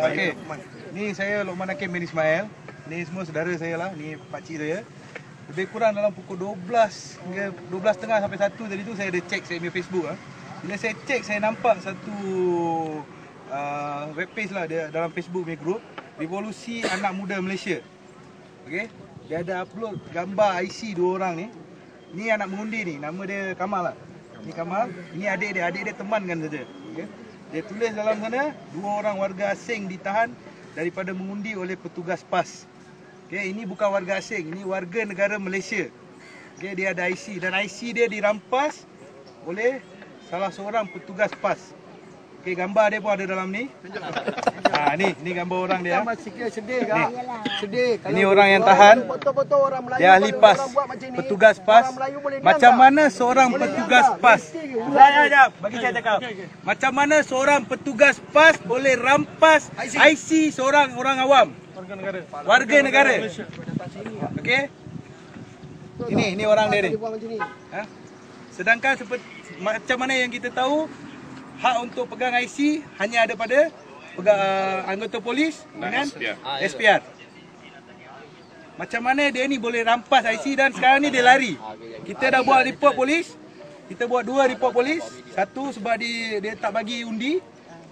Okey. Ni saya Lokman Hakim bin Ismail. Ni semua saudara saya lah. Ni pakcik saya. Lebih kurang dalam pukul 12 hingga 12.30 sampai 1 tadi tu saya ada cek saya punya Facebook lah. Bila saya cek saya nampak satu webpage lah dia dalam Facebook punya group, Revolusi Anak Muda Malaysia. Okey. Dia ada upload gambar IC dua orang ni. Ni anak mengundi ni, nama dia Kamal lah. Ni Kamal, ini adik dia temankan saja. Okey. Dia tulis dalam sana, 2 orang warga asing ditahan daripada mengundi oleh petugas PAS. Okey, ini bukan warga asing, ini warga negara Malaysia. Okey, dia ada IC dan IC dia dirampas oleh salah seorang petugas PAS. Okey, gambar dia pun ada dalam ni. Ni gambar orang dia. Sedih kan? Sedih. Ini orang yang tahan. Betul-betul orang Melayu. Dia ahli PAS, petugas PAS. Macam mana seorang petugas PAS? Bagi saya cakap. Macam mana seorang petugas PAS boleh rampas IC seorang orang awam? Warga negara. Okey. Ini orang dia ni. Sedangkan macam mana yang kita tahu, hak untuk pegang IC hanya ada pada anggota polis dengan SPR. Macam mana dia ni boleh rampas IC dan sekarang ni dia lari. Kita dah buat report polis. Kita buat 2 report polis. Satu sebab dia tak bagi undi.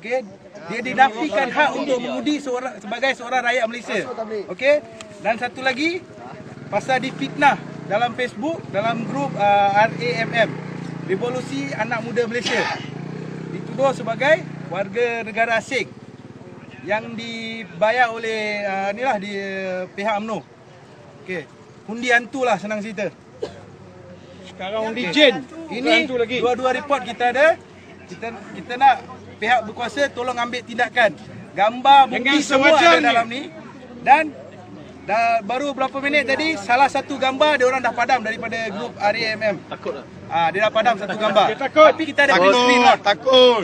Okey, dia dinafikan hak untuk mengundi sebagai seorang rakyat Malaysia. Okey, dan satu lagi pasal difitnah dalam Facebook, dalam grup RAMM, Revolusi Anak Muda Malaysia. Dituduh sebagai warga negara asing yang dibayar oleh di pihak UMNO. Okey, undi hantu lah senang cerita. Sekarang undi jin. Ini dua-dua report kita ada. Kita nak pihak berkuasa tolong ambil tindakan. Gambar bukti semua ada dalam ni. Dan baru berapa minit tadi salah satu gambar dia orang dah padam daripada grup RAMM. Takut lah. Dia dah padam satu gambar. Dia takut. Tapi kita ada screen lah. Takut.